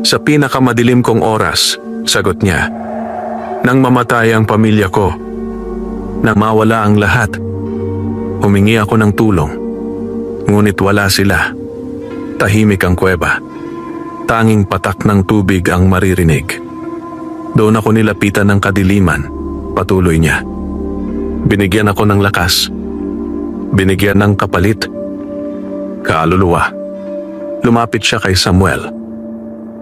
"Sa pinakamadilim kong oras," sagot niya. "Nang mamatay ang pamilya ko, nang mawala ang lahat, humingi ako ng tulong. Ngunit wala sila. Tahimik ang kuweba. Tanging patak ng tubig ang maririnig. Doon ako nilapitan ng kadiliman," patuloy niya. "Binigyan ako ng lakas. Binigyan ng kapalit. Kaluluwa." Lumapit siya kay Samuel.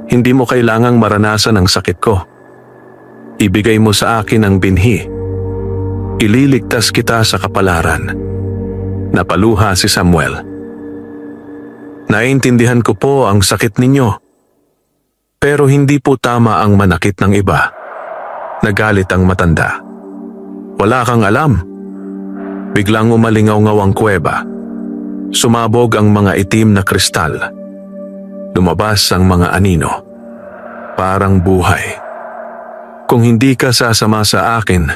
"Hindi mo kailangang maranasan ang sakit ko. Ibigay mo sa akin ang binhi. Ililigtas kita sa kapalaran." Napaluha si Samuel. "Naiintindihan ko po ang sakit ninyo. Pero hindi po tama ang manakit ng iba." Nagalit ang matanda. "Wala kang alam." Biglang umalingaw-ngaw ang kuweba. Sumabog ang mga itim na kristal. Lumabas ang mga anino. Parang buhay. "Kung hindi ka sasama sa akin,"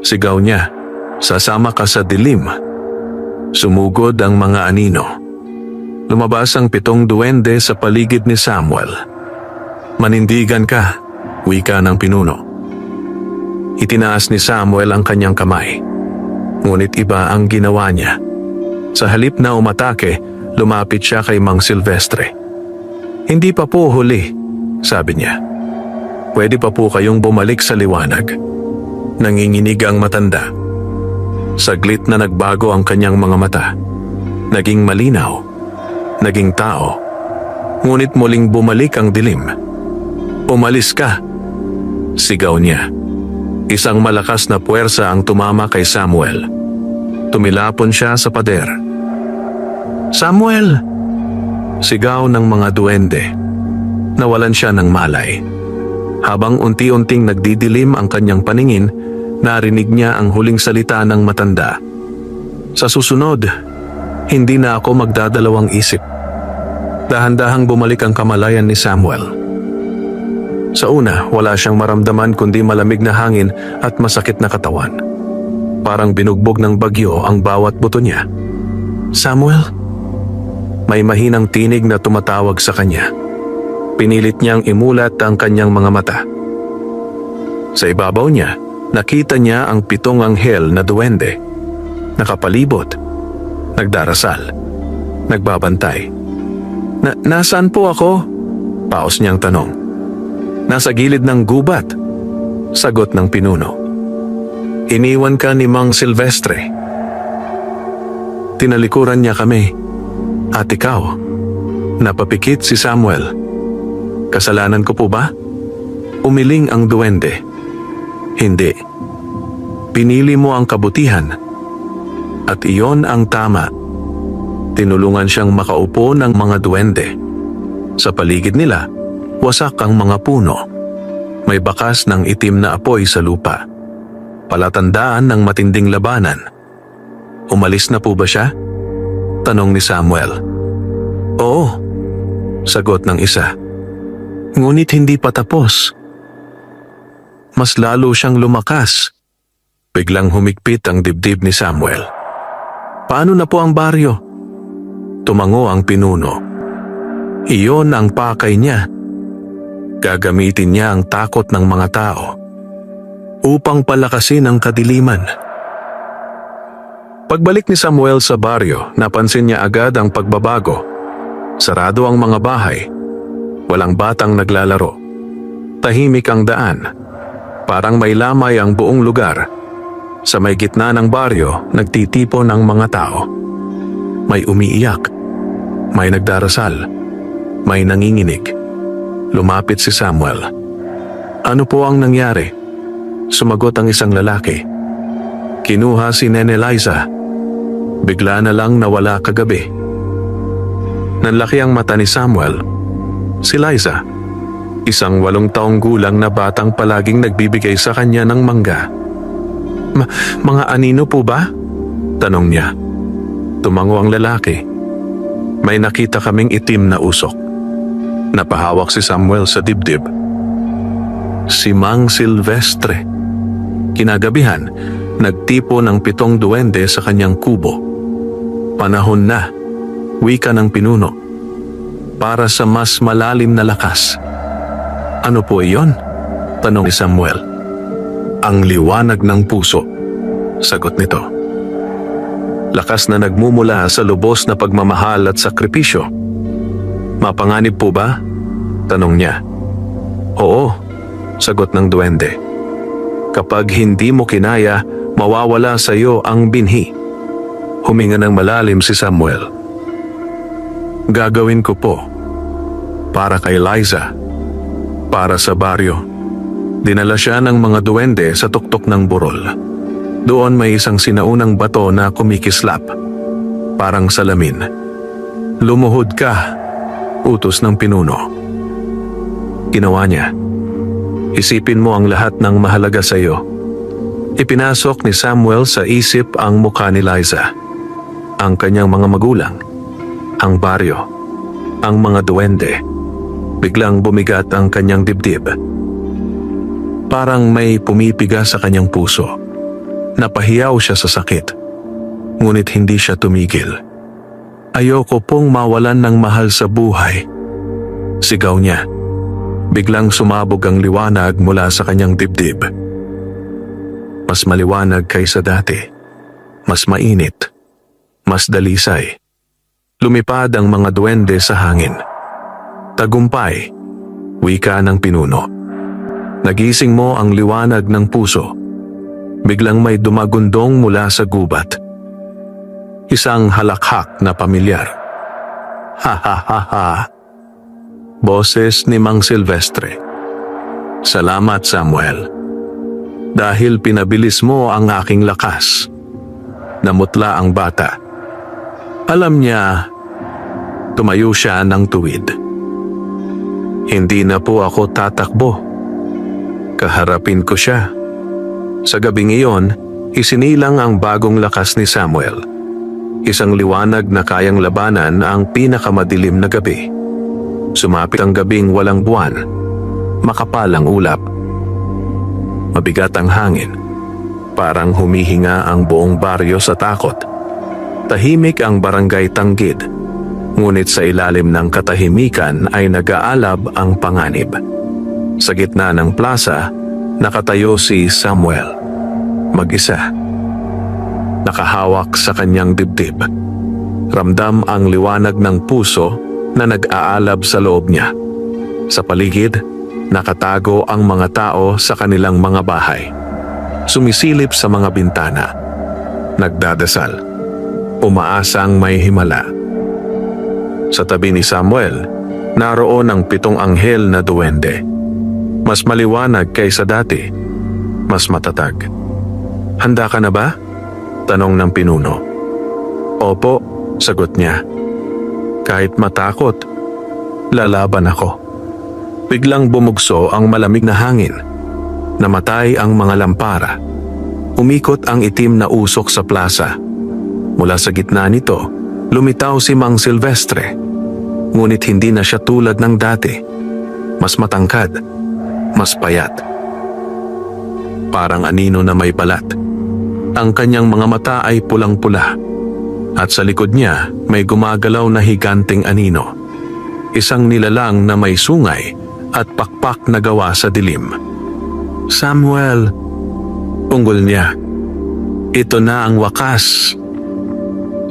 sigaw niya, "sasama ka sa dilim. Sumugod ang mga anino. Lumabas ang 7 duwende sa paligid ni Samuel. "Manindigan ka," wika ng pinuno. Itinaas ni Samuel ang kanyang kamay. Ngunit iba ang ginawa niya. Sa halip na umatake, lumapit siya kay Mang Silvestre. "Hindi pa po huli," sabi niya. "Pwede pa po kayong bumalik sa liwanag." Nanginginig ang matanda. Saglit na nagbago ang kanyang mga mata. Naging malinaw. Naging tao. Ngunit muling bumalik ang dilim. "Umalis ka!" sigaw niya. Isang malakas na puwersa ang tumama kay Samuel. Tumilapon siya sa pader. "Samuel!" sigaw ng mga duwende. Nawalan siya ng malay. Habang unti-unting nagdidilim ang kanyang paningin, narinig niya ang huling salita ng matanda. "Sa susunod, hindi na ako magdadalawang isip." Dahan-dahang bumalik ang kamalayan ni Samuel. Sa una, wala siyang maramdaman kundi malamig na hangin at masakit na katawan. Parang binugbog ng bagyo ang bawat buto niya. "Samuel?" May mahinang tinig na tumatawag sa kanya. Pinilit niyang imulat ang kanyang mga mata. Sa ibabaw niya, nakita niya ang 7 anghel na duwende. Nakapalibot, nagdarasal, nagbabantay. Nasaan po ako?" paos niyang tanong. "Nasa gilid ng gubat," sagot ng pinuno. "Iniwan ka ni Mang Silvestre." "Tinalikuran niya kami. At ikaw?" Napapikit si Samuel. "Kasalanan ko po ba?" Umiling ang duwende. "Hindi. Pinili mo ang kabutihan. At iyon ang tama." Tinulungan siyang makaupo ng mga duwende. Sa paligid nila, wasak ang mga puno. May bakas ng itim na apoy sa lupa. Palatandaan ng matinding labanan. "Umalis na po ba siya?" tanong ni Samuel. "Oo," sagot ng isa. "Ngunit hindi pa tapos." Mas lalo siyang lumakas. Biglang humigpit ang dibdib ni Samuel. "Paano na po ang baryo?" Tumango ang pinuno. Iyon ang pakay niya. Gagamitin niya ang takot ng mga tao upang palakasin ang kadiliman. Pagbalik ni Samuel sa baryo, napansin niya agad ang pagbabago. Sarado ang mga bahay. Walang batang naglalaro. Tahimik ang daan. Parang may lamay ang buong lugar. Sa may gitna ng baryo, nagtitipon ang mga tao. May umiiyak. May nagdarasal. May nanginginig. Lumapit si Samuel. "Ano po ang nangyari?" Sumagot ang isang lalaki. "Kinuha si Nene Liza. Bigla na lang nawala kagabi." Nanlaki ang mata ni Samuel. Si Liza, isang 8 taong gulang na batang palaging nagbibigay sa kanya ng mangga. Mga anino po ba?" tanong niya. Tumango ang lalaki. "May nakita kaming itim na usok." Napahawak si Samuel sa dibdib. Si Mang Silvestre. Kinagabihan, nagtipo ng 7 duwende sa kanyang kubo. "Panahon na," wika ng pinuno, "para sa mas malalim na lakas." "Ano po iyon?" tanong ni Samuel. "Ang liwanag ng puso," sagot nito. Lakas na nagmumula sa lubos na pagmamahal at sakripisyo. "Mapanganib po ba?" tanong niya. "Oo," sagot ng duwende. "Kapag hindi mo kinaya, mawawala sa iyo ang binhi." Huminga ng malalim si Samuel. "Gagawin ko po. Para kay Liza. Para sa baryo." Dinala siya ng mga duwende sa tuktok ng burol. Doon may isang sinaunang bato na kumikislap. Parang salamin. "Lumuhod ka," utos ng pinuno. Ginawa niya. "Isipin mo ang lahat ng mahalaga sa iyo." Ipinasok ni Samuel sa isip ang mukha ni Liza, ang kanyang mga magulang, ang baryo, ang mga duwende. Biglang bumigat ang kanyang dibdib. Parang may pumipiga sa kanyang puso. Napahiyaw siya sa sakit. ngunit hindi siya tumigil. Ayoko pong mawalan ng mahal sa buhay. Sigaw niya. Biglang sumabog ang liwanag mula sa kanyang dibdib. Mas maliwanag kaysa dati. Mas mainit. Mas dalisay. Lumipad ang mga duwende sa hangin. Tagumpay, wika ng pinuno. Nagising mo ang liwanag ng puso. Biglang may dumagundong mula sa gubat. Isang halakhak na pamilyar. Ha ha ha ha. Boses ni Mang Silvestre. Salamat, Samuel. Dahil pinabilis mo ang aking lakas. Namutla ang bata. Alam niya, tumayo siya ng tuwid. Hindi na po ako tatakbo. Kaharapin ko siya. Sa gabing iyon, isinilang ang bagong lakas ni Samuel. Isang liwanag na kayang labanan ang pinakamadilim na gabi. Sumapit ang gabing walang buwan. Makapal ang ulap. Mabigat ang hangin. Parang humihinga ang buong baryo sa takot. Tahimik ang barangay Tanggid. Ngunit sa ilalim ng katahimikan ay nag-aalab ang panganib. Sa gitna ng plaza, nakatayo si Samuel. Mag-isa. Nakahawak sa kanyang dibdib. Ramdam ang liwanag ng puso na nag-aalab sa loob niya. Sa paligid, nakatago ang mga tao sa kanilang mga bahay. Sumisilip sa mga bintana. Nagdadasal. Umaasang may himala. Sa tabi ni Samuel, naroon ang 7 anghel na duwende. Mas maliwanag kaysa dati. Mas matatag. Handa ka na ba? Tanong ng pinuno. Opo, sagot niya. Kahit matakot, lalaban ako. Biglang bumugso ang malamig na hangin. Namatay ang mga lampara. Umikot ang itim na usok sa plaza. Mula sa gitna nito, lumitaw si Mang Silvestre. Ngunit hindi na siya tulad ng dati. Mas matangkad, mas payat. Parang anino na may balat. Ang kanyang mga mata ay pulang-pula. At sa likod niya may gumagalaw na higanting anino. Isang nilalang na may sungay at pakpak na gawa sa dilim. Samuel, unggol niya. Ito na ang wakas.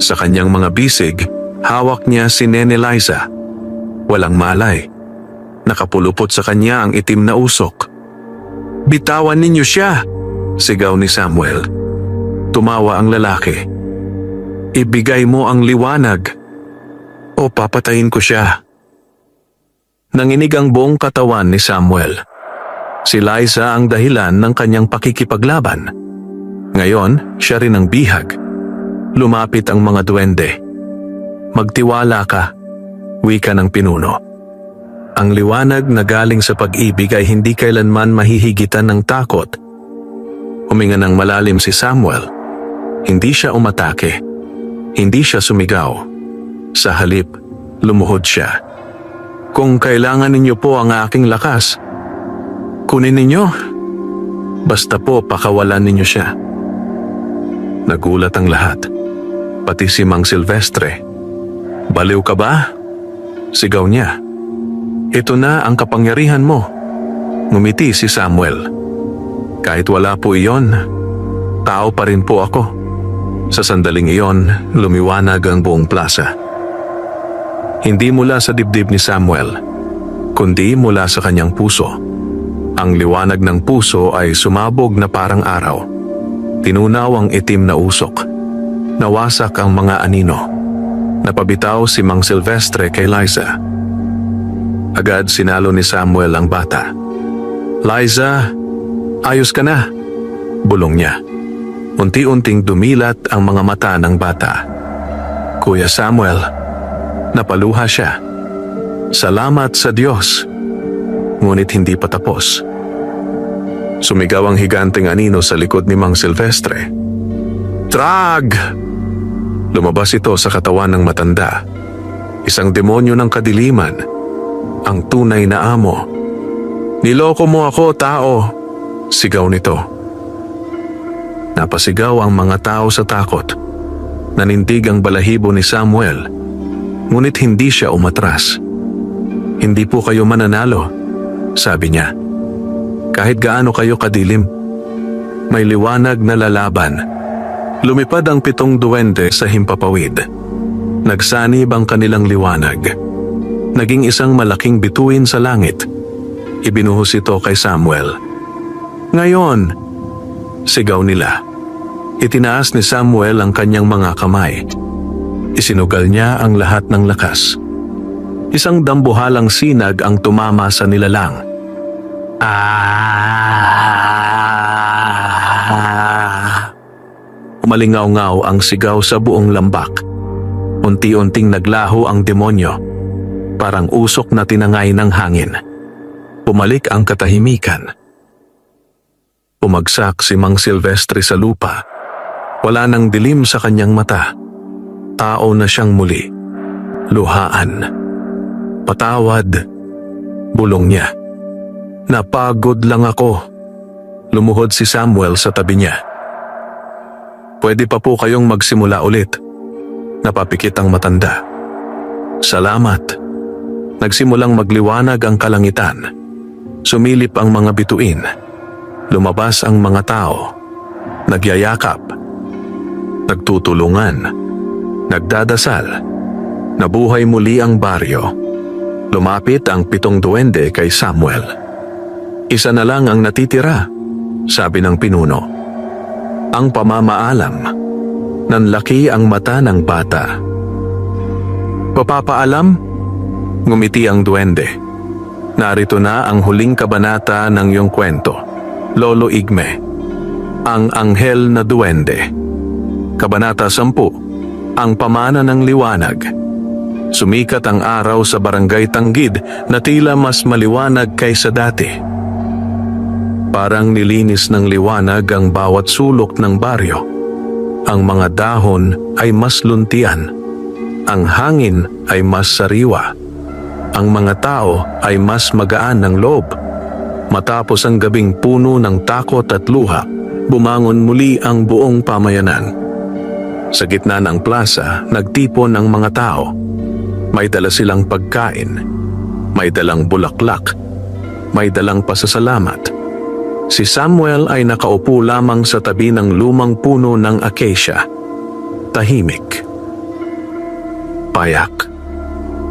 Sa kanyang mga bisig, hawak niya si Nene Liza. Walang malay. Nakapulupot sa kanya ang itim na usok. Bitawan ninyo siya, sigaw ni Samuel. Tumawa ang lalaki. Ibigay mo ang liwanag o papatayin ko siya. Nanginig ang buong katawan ni Samuel. Si Liza ang dahilan ng kanyang pakikipaglaban. Ngayon, siya rin ang bihag. Lumapit ang mga duwende. Magtiwala ka, wika ng pinuno. Ang liwanag na galing sa pag-ibig ay hindi kailanman mahihigitan ng takot. Huminga ng malalim si Samuel. Hindi siya umatake. Hindi siya sumigaw. Sa halip, lumuhod siya. Kung kailangan ninyo po ang aking lakas, kunin ninyo. Basta po pakawalan ninyo siya. Nagulat ang lahat. Pati si Mang Silvestre. Baliw ka ba? Sigaw niya. Ito na ang kapangyarihan mo. Ngumiti si Samuel. Kahit wala po iyon, tao pa rin po ako. Sa sandaling iyon, lumiwanag ang buong plaza. Hindi mula sa dibdib ni Samuel, kundi mula sa kanyang puso. Ang liwanag ng puso ay sumabog na parang araw. Tinunaw ang itim na usok. Nawasak ang mga anino. Napabitaw si Mang Silvestre kay Liza. Agad sinalo ni Samuel ang bata. Liza, ayos ka na, bulong niya. Unti-unting dumilat ang mga mata ng bata. Kuya Samuel, napaluha siya. Salamat sa Diyos. Ngunit hindi pa tapos. Sumigaw ang higanteng anino sa likod ni Mang Silvestre. Trag! Lumabas ito sa katawan ng matanda. Isang demonyo ng kadiliman. Ang tunay na amo. Niloko mo ako, tao! Sigaw nito. Napasigaw ang mga tao sa takot. Nanindig ang balahibo ni Samuel, ngunit hindi siya umatras. "Hindi po kayo mananalo," sabi niya. "Kahit gaano kayo kadilim, may liwanag na lalaban." Lumipad ang 7 duwende sa himpapawid. Nagsanib ang kanilang liwanag. Naging isang malaking bituin sa langit. Ibinuhos ito kay Samuel. "Ngayon!" sigaw nila. Itinaas ni Samuel ang kanyang mga kamay. Isinugal niya ang lahat ng lakas. Isang dambuhalang sinag ang tumama sa nilalang. Umalingaw-ngaw ang sigaw sa buong lambak. Unti-unting naglaho ang demonyo, parang usok na tinangay ng hangin. Pumalik ang katahimikan. Pumagsak si Mang Silvestre sa lupa. Wala nang dilim sa kanyang mata. Tao na siyang muli. Luhaan. "Patawad," bulong niya. "Napagod lang ako." Lumuhod si Samuel sa tabi niya. "Pwede pa po kayong magsimula ulit." Napapikit ang matanda. "Salamat." Nagsimulang magliwanag ang kalangitan. Sumilip ang mga bituin. Lumabas ang mga tao. Nagyayakap. Nagtutulungan. Nagdadasal. Nabuhay muli ang baryo. Lumapit ang 7 duwende kay Samuel. "Isa na lang ang natitira," sabi ng pinuno. Ang pamamaalam. Nanlaki ang mata ng bata. "Papapaalam?" Ngumiti ang duwende. "Narito na ang huling kabanata ng iyong kwento, Lolo Igme. Ang Anghel na Duwende." Kabanata 10, Ang Pamana ng Liwanag. Sumikat ang araw sa barangay Tanggid na tila mas maliwanag kaysa dati. Parang nilinis ng liwanag ang bawat sulok ng baryo. Ang mga dahon ay mas luntian. Ang hangin ay mas sariwa. Ang mga tao ay mas magaan ng loob. Matapos ang gabing puno ng takot at luha, bumangon muli ang buong pamayanan. Sa gitna ng plaza, nagtipon ang mga tao. May dala silang pagkain. May dalang bulaklak. May dalang pasasalamat. Si Samuel ay nakaupo lamang sa tabi ng lumang puno ng acacia. Tahimik. Payak.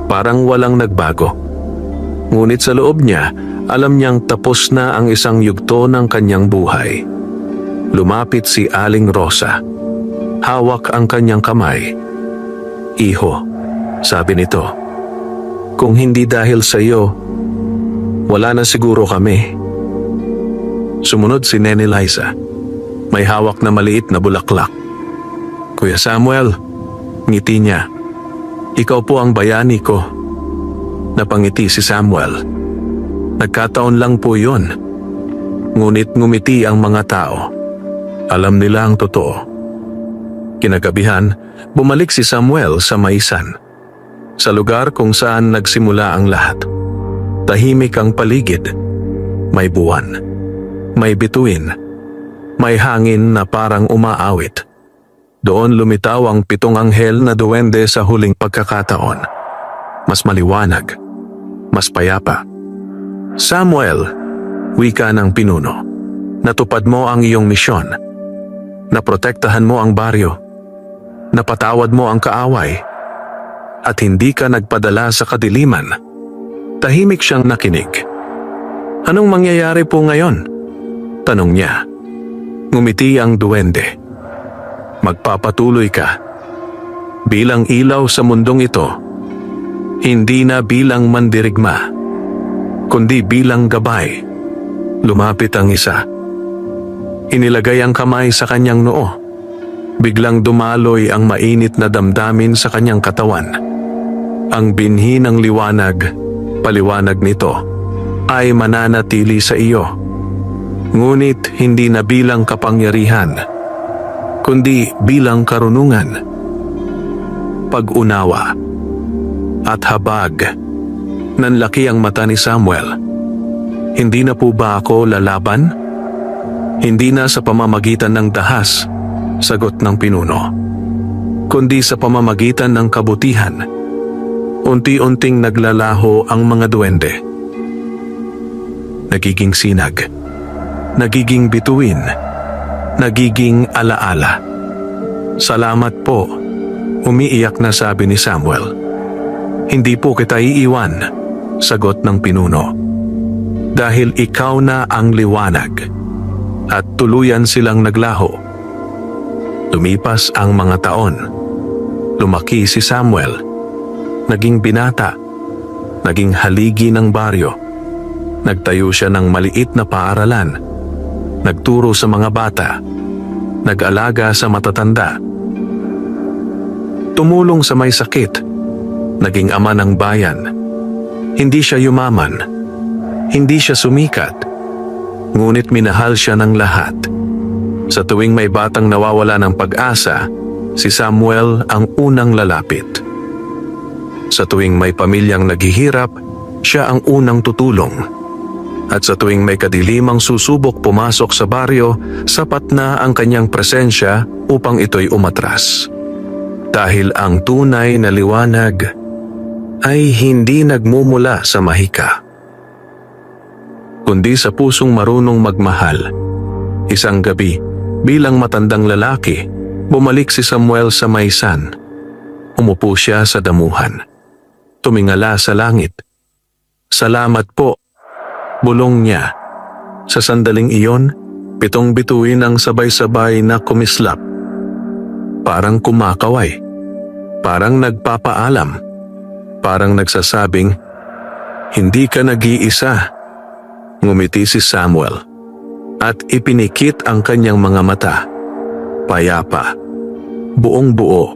Parang walang nagbago. Ngunit sa loob niya, alam niyang tapos na ang isang yugto ng kanyang buhay. Lumapit si Aling Rosa. Hawak ang kanyang kamay. "Iho," sabi nito, "kung hindi dahil sa iyo, wala na siguro kami." Sumunod si Nene Liza. May hawak na maliit na bulaklak. "Kuya Samuel," ngiti niya, "ikaw po ang bayani ko." Napangiti si Samuel. "Nagkataon lang po yun." Ngunit ngumiti ang mga tao. Alam nila ang totoo. Kinagabihan, bumalik si Samuel sa Maisan, sa lugar kung saan nagsimula ang lahat. Tahimik ang paligid. May buwan. May bituin. May hangin na parang umaawit. Doon lumitaw ang 7 anghel na duwende sa huling pagkakataon. Mas maliwanag. Mas payapa. "Samuel," wika ng pinuno, "natupad mo ang iyong misyon. Naprotektahan mo ang baryo. Napatawad mo ang kaaway. At hindi ka nagpadala sa kadiliman." Tahimik siyang nakinig. "Anong mangyayari po ngayon?" tanong niya. Ngumiti ang duwende. "Magpapatuloy ka. Bilang ilaw sa mundong ito. Hindi na bilang mandirigma, kundi bilang gabay." Lumapit ang isa. Inilagay ang kamay sa kanyang noo. Biglang dumaloy ang mainit na damdamin sa kanyang katawan. Ang binhi ng liwanag, paliwanag nito, ay mananatili sa iyo. Ngunit hindi na bilang kapangyarihan, kundi bilang karunungan, pag-unawa, at habag. Nanlaki ang mata ni Samuel. "Hindi na po ba ako lalaban?" "Hindi na sa pamamagitan ng dahas," sagot ng pinuno. kundi sa pamamagitan ng kabutihan. Unti-unting naglalaho ang mga duwende. Nagiging sinag, nagiging bituin, nagiging alaala. Salamat po, umiiyak na sabi ni Samuel. Hindi po kita iiwan, sagot ng pinuno. Dahil ikaw na ang liwanag. At tuluyan silang naglaho. Lumipas ang mga taon. Lumaki si Samuel. Naging binata. Naging haligi ng baryo. Nagtayo siya ng maliit na paaralan. Nagturo sa mga bata. Nag-alaga sa matatanda. Tumulong sa may sakit. Naging ama ng bayan. Hindi siya yumaman. Hindi siya sumikat. Ngunit minahal siya ng lahat. Sa tuwing may batang nawawala ng pag-asa, si Samuel ang unang lalapit. Sa tuwing may pamilyang naghihirap, siya ang unang tutulong. At sa tuwing may kadilimang susubok pumasok sa baryo, sapat na ang kanyang presensya upang ito'y umatras. Dahil ang tunay na liwanag ay hindi nagmumula sa mahika, kundi sa pusong marunong magmahal. Isang gabi, bilang matandang lalaki, bumalik si Samuel sa maysan. Umupo siya sa damuhan. Tumingala sa langit. Salamat po, bulong niya. Sa sandaling iyon, 7 bituin ang sabay-sabay na kumislap. Parang kumakaway. Parang nagpapaalam. Parang nagsasabing, hindi ka nag-iisa. Ngumiti si Samuel at ipinikit ang kanyang mga mata. Payapa, buong buo,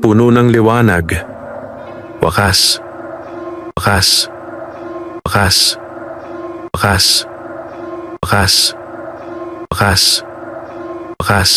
puno ng liwanag. Wakas, wakas, wakas, wakas, wakas, wakas, wakas,